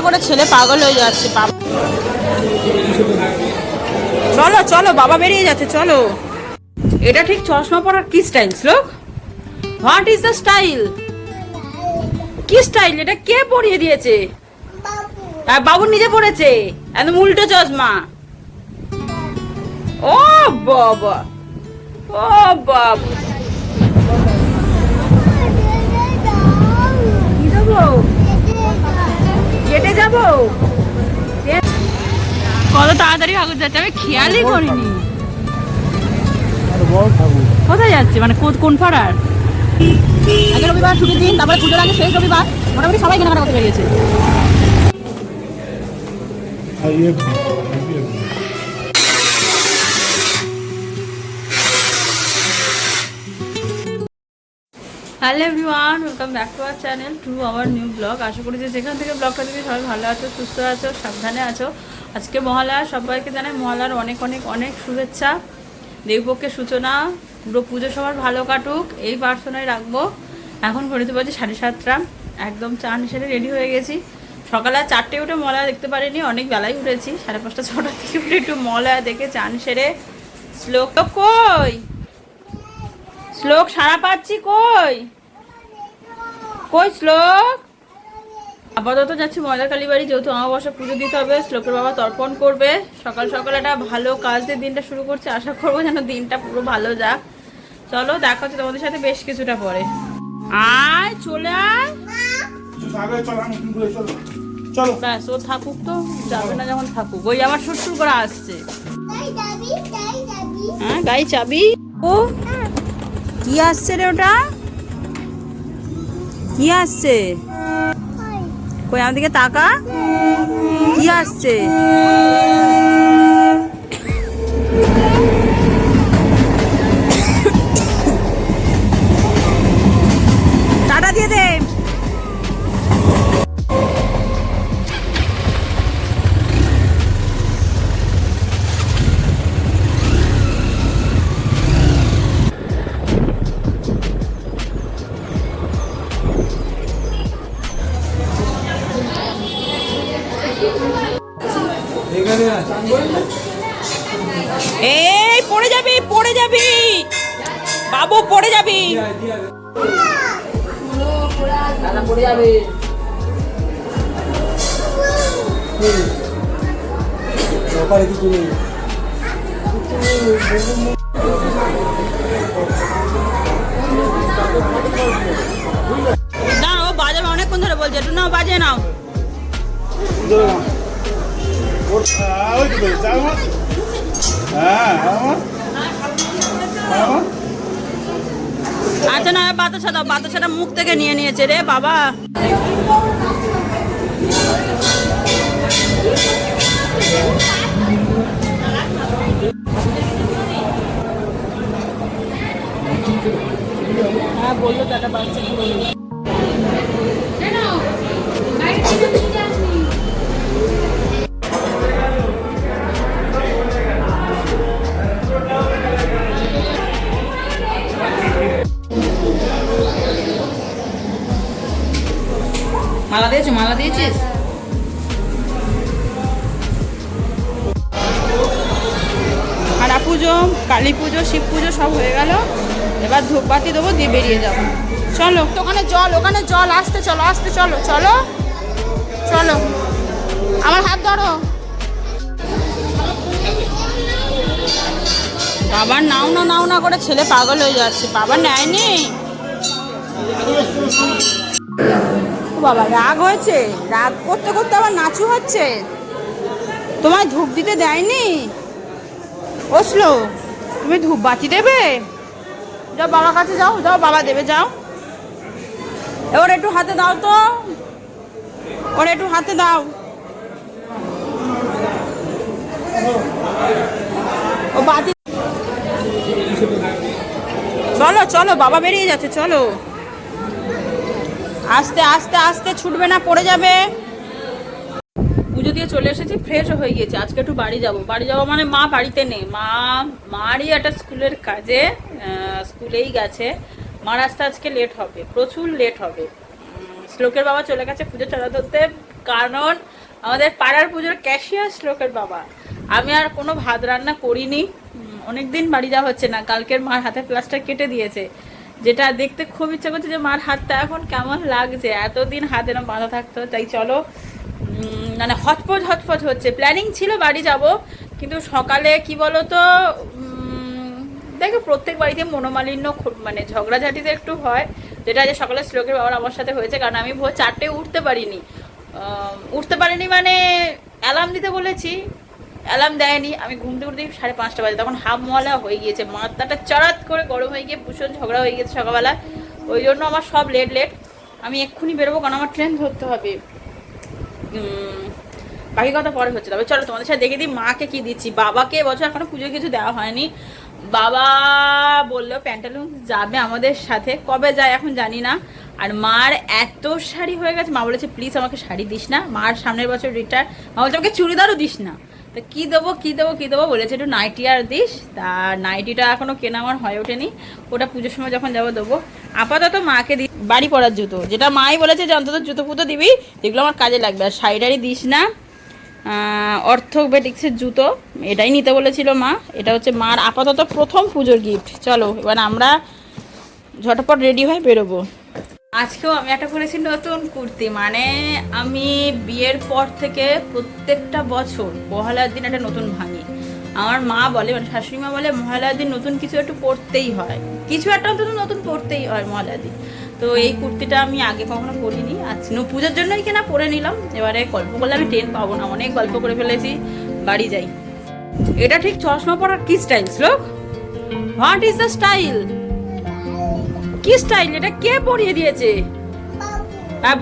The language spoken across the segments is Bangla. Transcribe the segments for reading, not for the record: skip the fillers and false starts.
করে ছেলে পাগল হয়ে যাচ্ছে। চলো চলো, বাবা বেরিয়ে যাচ্ছে, চলো। এটা ঠিক চশমা পরার কি স্টাইল শ্লোক? What is the style? কি স্টাইল এটা? কে পরিয়ে দিয়েছে? বাবু নিজে পড়েছে, একদম উল্টো চশমা। ও বাবা, ও বাবা, কি দেবো? কেটে যাবো? কত তাড়াতাড়ি ঠাকুর যাচ্ছে, আমি খেয়ালই করিনি। কোথায় যাচ্ছে মানে কোন পাড়ার? আগে রবিবার ছুটির দিন, তারপরে পুজোর আগে শেষ রবিবার, মোটামুটি সবাই কেনাকাটা করতে বেরিয়েছে। Hello everyone, welcome back to our channel, to our new blog. আশা করি যে যেখান থেকে ব্লগটা দেখে সবাই ভালো আছো, সুস্থ আছো, সাবধানে আছো। আজকে মহালয়া, সবাইকে জানাই মহালয়ার অনেক অনেক অনেক শুভেচ্ছা। দেবপক্ষের সূচনা, পুরো পুজো সবার ভালো কাটুক এই প্রার্থনায় রাখবো। এখন ঘড়িতে বাজে 7:30, একদম চান সেরে রেডি হয়ে গেছি। সকালে 4টে উঠে মহালয়া দেখতে পারিনি, অনেক বেলায় উঠেছি, 5:30 6টার থেকে উঠে একটু মহালয়া দেখে চান সেরে। শ্লোক তো কই? শ্লোক সারা পাচ্ছি, কই কই শ্লোক? আপাতত যাচ্ছি ময়দা কালী বাড়ি, যেহেতু অমাবস্যা পুজো দিতে হবে, শ্লোকের বাবা তর্পণ করবে। সকাল সকাল একটা ভালো কাজ দিয়ে দিনটা শুরু করছে, আশা করবো যেন দিনটা পুরো ভালো যাক। চলো, দেখা হচ্ছে তোমাদের সাথে বেশ কিছুটা পরে। আয় চলে আয়, ব্যাস ও থাকুক, তো যাবে না যখন থাকুক। ওই আমার সুরসুর করে আসছে। হ্যাঁ গাই চাবি। ও কি আসছে রে? ওটা কি আসছে? কই আমার দিকে তাকা, কি আসছে? টাটা দিয়ে দে। এই পড়ে যাবি, পড়ে যাবি বাবু, পড়ে যাবি, দাদা পড়ে যাবে। না ও বাজাবে, অনেকক্ষণ ধরে বলছে, একটু নাও বাজে নাও। আচ্ছা না, বাতাসা দাও, বাতাসাটা মুখ থেকে নিয়ে নিয়েছে রে বাবা। হ্যাঁ বললো টাটা, বাচ্চা মালা দিয়েছো? মালা দিয়েছিস? হারা পুজো, কালী পুজো, শিব পুজো সব হয়ে গেল। এবার ধূপবাতি দেবো, দিয়ে বেরিয়ে যাবো। চলো, ওখানে জল, ওখানে জল, আসতে চলো, আসতে চলো, চলো চলো, আমার হাত ধরো। বাবার নাও না নাও না করে ছেলে পাগল হয়ে যাচ্ছে, বাবা নেয়নি। বাবা রাগ হয়েছে, রাগ করতে করতে আবার নাচু হচ্ছে। তোমায় ধূপ দিতে দেয়নি? বসলো, তুমি ধূপ বাতি দেবে? যাও বাবার কাছে যাও, যাও বাবা দেবে, যাও। এবার একটু হাতে দাও তো, ওর একটু হাতে দাও। ও বাতি। চলো চলো, বাবা বেরিয়ে যাচ্ছে, চলো। আস্তে আস্তে আস্তে, ছুটবে না, পড়ে যাবে। পুজো দিয়ে চলে এসেছি, ফ্রেশও হয়ে গিয়েছে। আজকে একটু বাড়ি যাব, বাড়ি যাবো মানে মা বাড়িতে নেই, মারই একটা স্কুলের কাজে স্কুলেই গেছে। মার আসতে আজকে লেট হবে, প্রচুর লেট হবে। শ্লোকের বাবা চলে গেছে পুজো চাঁদা ধরতে, কারণ আমাদের পাড়ার পুজোর ক্যাশিয়ার শ্লোকের বাবা। আমি আর কোনো ভাত রান্না করিনি, অনেকদিন বাড়ি যাওয়া হচ্ছে না। কালকের মার হাতে প্লাস্টার কেটে দিয়েছে, যেটা দেখতে খুব ইচ্ছা করছে যে মার হাতটা এখন কেমন লাগছে। এতদিন হাত এরম বাঁধা থাকতো, তাই চলো মানে হটপট হচ্ছে। প্ল্যানিং ছিল বাড়ি যাব, কিন্তু সকালে কি বলো তো, দেখো প্রত্যেক বাড়িতে মনোমালিন্য মানে ঝগড়াঝাটিতে একটু হয়, যেটা যে সকালে শ্লোকের বাবার আমার সাথে হয়েছে। কারণ আমি ভোর 4টেয় উঠতে পারিনি মানে অ্যালার্ম দিতে বলেছি, অ্যালার্ম দেয়নি। আমি ঘুম থেকে উঠতে 5:30 বাজে, তখন হাফ মহলা হয়ে গিয়েছে, মাথাটা চড়াত করে গরম হয়ে গিয়ে ভীষণ ঝগড়া হয়ে গেছে সকালবেলা। ওই জন্য আমার সব লেট। আমি এক্ষুনি বেরোবো, কারণ আমার ট্রেন ধরতে হবে। বাকি কথা পরে হচ্ছে। তবে চলো তোমাদের সাথে দেখে দিই মাকে কি দিচ্ছি। বাবাকে এবছর এখনো পুজো কিছু দেওয়া হয়নি। বাবা বললো প্যান্টালুন যাবে আমাদের সাথে, কবে যায় এখন জানি না। আর মার এত শাড়ি হয়ে গেছে, মা বলেছে প্লিজ আমাকে শাড়ি দিস না, মার সামনের বছর রিটায়ার। মা বলছে আমাকে চুড়িদারও দিস না। তা কী দেবো বলেছে, একটু নাইটি আর দিস। তা নাইটিটা এখনও কেনা আমার হয়ে ওঠেনি, ওটা পুজোর সময় যখন যাবো দেবো। আপাতত মাকে দি বাড়ি পরার জুতো, যেটা মাই বলেছে যে অন্তত জুতো ফুতো দিবি, যেগুলো আমার কাজে লাগবে। আর শাড়ি দিস না। অর্থোপেডিক্সের জুতো এটাই নিতে বলেছিল মা। এটা হচ্ছে মার আপাতত প্রথম পুজোর গিফট। চলো এবার আমরা ঝটপট রেডি হয়ে বেরোবো। আজকেও আমি একটা করেছি নতুন কুর্তি। মানে আমি বিয়ের পর থেকে প্রত্যেকটা বছর মহালয়ার দিন একটা নতুন ভাঙি। আমার মা বলে, মানে শাশুড়ি মা বলে, মহালয়ার দিন নতুন কিছু একটু পরতেই হয়, কিছু একটা অন্তত নতুন পরতেই হয় মহালয়ার দিন। তো এই কুর্তিটা আমি আগে কখনো পরিনি, আজ পুজোর জন্যই কেনা পরে নিলাম। এবারে গল্প করলে আমি ট্রেন পাবো না, অনেক গল্প করে ফেলেছি, বাড়ি যাই। এটা ঠিক চশমা পরার কি স্টাইল শ্লোক? What is the style? কি স্টাইল এটা? কে পরিয়ে দিয়েছে?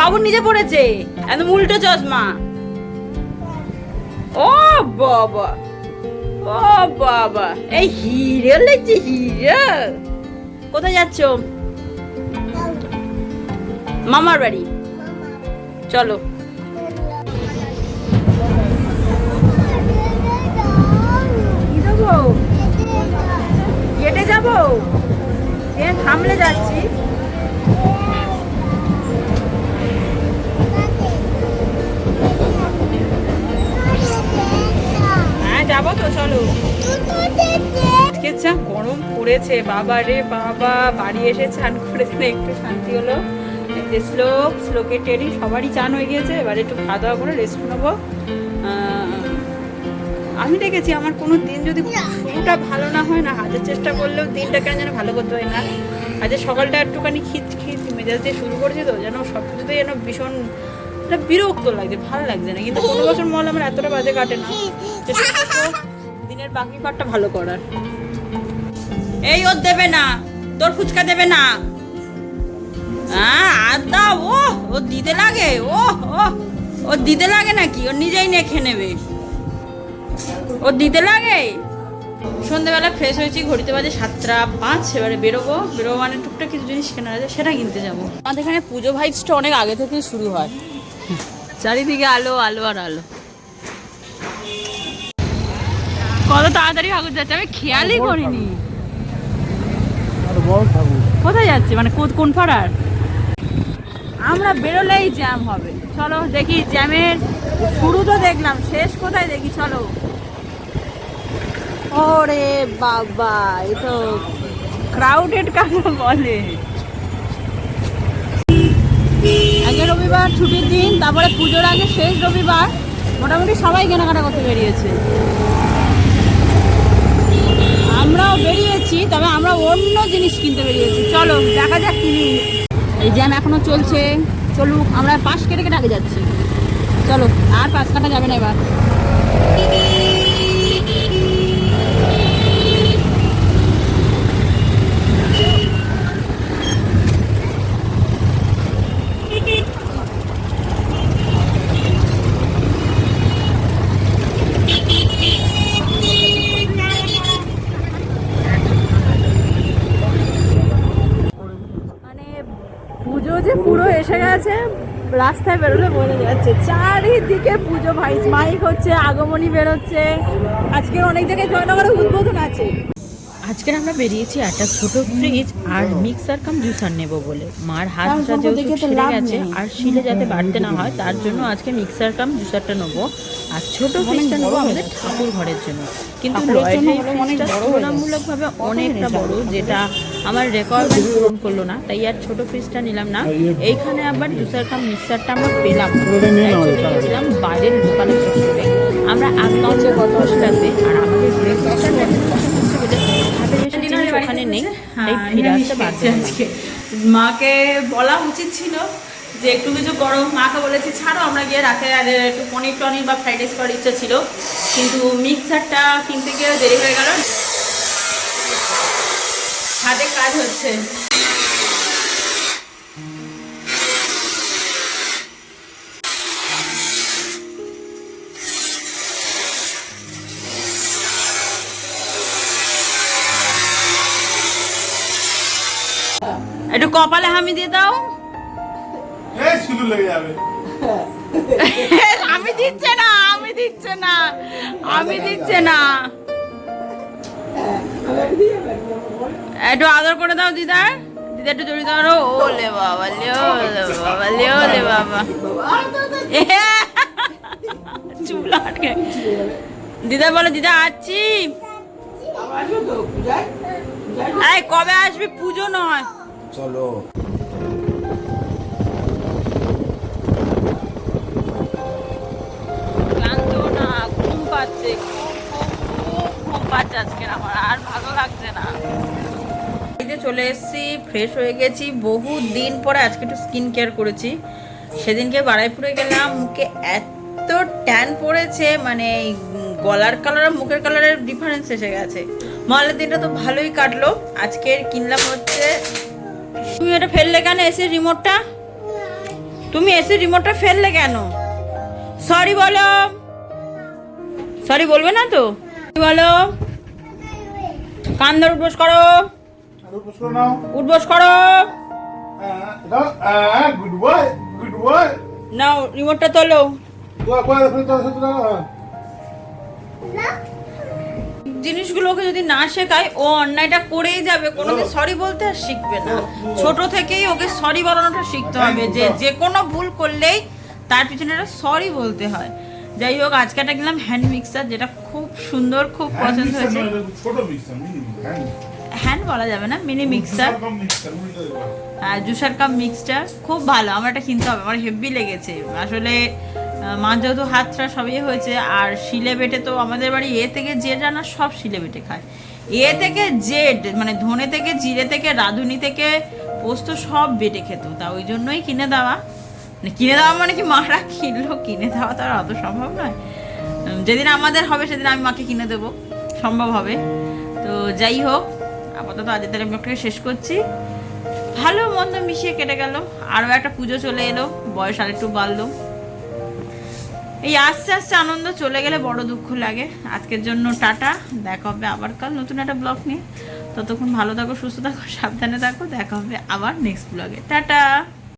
বাবু নিজে পড়েছে, একদম উল্টো চশমা। ও বাবা, ও বাবা, এই হিরো লাগছে, হিরো। কোথায় যাচ্ছ? মামার বাড়ি। চলো হেঁটে যাবো, থামলে যাচ্ছি। হ্যাঁ যাবো তো, চলো। আজকে যা গরম পড়েছে বাবা রে বাবা, বাড়ি এসে চান করেছে না, একটু শান্তি হলো। শ্লোকের টেরি সবারই চান হয়ে গিয়েছে, এবারে একটু খাওয়া দাওয়া করে রেস্ট নেবো। আমি দেখেছি আমার কোনো দিন যদি শুরুটা ভালো না হয় না, হাজার চেষ্টা করলেও দিনটা কেন যেন ভালো করতে হয় না। আজ সকালটা একটুখানি খিচ মেজাজ দিয়ে শুরু করেছি, তো যেন সব কিছুতেই যেন ভীষণ বিরক্ত লাগছে, ভালো লাগছে না। কিন্তু কোনো বছর মহল আমার এতটা বাজে কাটে না, দিনের বাকি পার্টটা ভালো করার। এই ওর দেবে না, তোর ফুচকা দেবে না। হ্যাঁ আদা, ও দিতে লাগে, ও দিতে লাগে নাকি? ও নিজেই নিয়ে খেয়ে নেবে, ও দিতে লাগে। সন্ধ্যেবেলা ফ্রেশ হয়েছি, ঘড়িতে বাজে 7:05। এবারে বেরোবো মানে টুকটাক কিছু জিনিস কেনা আছে, সেটা কিনতে যাবো। আমাদের এখানে পুজো ভাইবসটা অনেক আগে থেকেই শুরু হয়, চারিদিকে আলো আলো আর আলো। কত তাড়াতাড়ি ঠাকুর যাচ্ছে, আমি খেয়ালই করিনি। কোথায় যাচ্ছে মানে কোন পাড়ার? আমরা বেরোলেই জ্যাম হবে। চলো দেখি, জ্যামের শুরু তো দেখলাম, শেষ কোথায় দেখি। চলো। ওরে বাবা, এ তো ক্রাউডেড কাকে বলে। আগে রবিবার ছুটির দিন, তারপরে পুজোর আগে শেষ রবিবার, মোটামুটি সবাই কেনাকাটা করতে বেরিয়েছে। আমরাও বেরিয়েছি, তবে আমরা অন্য জিনিস কিনতে বেরিয়েছি। চলো দেখা যাক কিনি। এই জ্যাম এখনো চলছে, চলুক। আমরা পাশ কেটে আগে যাচ্ছি। চলো, আর পাশ কাটা যাবে না এবার। পুজো যে পুরো এসে গেছে, রাস্তায় বেরোলে বোঝা যাচ্ছে, চারিদিকে পুজো ভাইস মাইক হচ্ছে, আগমনী বেরোচ্ছে। আজকে অনেক জায়গায় জয়নগরে উদ্বোধন আছে। আজ আজকে আমরা বেরিয়েছি একটা ছোট ফ্রিজ আর মিক্সার কাম জুসার নেব বলে। মার হাতটা যেহেতু ছিঁড়ে গেছে আর শিলে যাতে বাড়তে না হয় তার জন্য আজকে মিক্সার কাম জুসারটা নেবো, আর ছোট ফ্রিজটা নেবো আমাদের ঠাকুর ঘরের জন্য। কিন্তু রয়্যাল ফ্রিজটা তুলনামূলকভাবে অনেকটা বড়, যেটা আমার রেকোয়ারমেন্ট পূরণ করলো না, তাই আর ছোট ফ্রিজটা নিলাম না। এইখানে আবার জুসার কাম মিক্সারটা আমরা পেলাম, চলে গেছিলাম বাইরের দোকানের স্টোরে। আমরা আজকে কত আসতে আর আমাদের ব্রেকফাস্টটা ওখানে নেই, তাই ফিরে আসতে বাধ্য হয়েছে। মাকে বলা উচিত ছিল যে একটু কিছু গরম, মাকে বলেছি ছাড়ো আমরা গিয়ে রাতে আর একটু পনির টনির বা ফ্রাইড রাইস করার ইচ্ছা ছিল, কিন্তু মিক্সারটা কিনতে গিয়ে দেরি হয়ে গেল। হাতে কাজ হচ্ছে। একটু কপালে হামি দিয়ে দাও। আমি দিচ্ছে না, আমি দিচ্ছে না, আমি দিচ্ছে না। একটু আদর করে দাও দিদার, দিদা একটু জড়িয়ে দাও। ওলে বাবা, লে বাবা, লে বাবা, চুল আটকে। দিদা বলে দিদা আছি। এই কবে আসবি? পুজো নয়, চলো। ক্লান্ত না, ঘুম পাচ্ছে, ঘুম পাচ্ছে আজকে আমার, আর ভালো লাগছে না। চলে এসেছি, ফ্রেশ হয়ে গেছি, বহু দিন পরে আজকে একটু স্কিন কেয়ার করেছি। সেদিনকে বারাইপুরে গেলাম, মুখে এত ট্যান পড়েছে, মানে গলার কালার আর মুখের কালারের ডিফারেন্স এসে গেছে। মহলের দিনটা তো ভালোই কাটলো। আজকের কিনলাম হচ্ছে, তুমি এটা ফেললে কেন এসির রিমোটটা? তুমি এসির রিমোটটা ফেললে কেন? সরি বলো। সরি বলবে না তো? বলো। কান ধরে উঠবোস করো, উঠবোস করো। নাও রিমোটটা তোলো। জিনিসগুলোকে যদি না শেখায় ও অন্যায়টা করেই যাবে, কোনোদিন সরি বলতে আর শিখবে না। ছোট থেকেই ওকে সরি বলানোটা শিখতে হবে, যে যে কোনো ভুল করলেই তার পিছনে একটা সরি বলতে হয়। যাই হোক, আজকে একটা কিনলাম হ্যান্ড মিক্সার, যেটা খুব সুন্দর, খুব পছন্দ হয়েছে। হ্যান্ড বলা যাবে না, mini mixer, juicer cup mixture খুব ভালো। আমার এটা কিনতে হবে, আমার হেভি লেগেছে আসলে। মা যেহেতু হাতটা সবই হয়েছে, আর শিলে বেটে তো আমাদের বাড়ি এ থেকে জেড রান্না সব শিলে বেটে খায়। এ থেকে জেড মানে ধনে থেকে জিরে থেকে রাঁধুনি থেকে পোস্ত সব বেটে খেত, তা ওই জন্যই কিনে দেওয়া। মানে কিনে দেওয়া মানে কি, মারা কিনলো, কিনে দেওয়া তো আর অত সম্ভব নয়। যেদিন আমাদের হবে সেদিন আমি মাকে কিনে দেবো, সম্ভব হবে। তো যাই হোক, আপাতত আজকের তাহলে ব্লগটাকে শেষ করছি। ভালো মন্দ মিশিয়ে কেটে গেল, আরও একটা পুজো চলে এলো, বয়স আর একটু বাড়লো। এই আস্তে আস্তে আনন্দ চলে গেলে বড় দুঃখ লাগে। আজকের জন্য টাটা, দেখা হবে আবার কাল নতুন একটা ব্লগ নিয়ে। ততক্ষণ ভালো থাকো, সুস্থ থাকো, সাবধানে থাকো, দেখা হবে আবার নেক্সট ব্লগে। টাটা।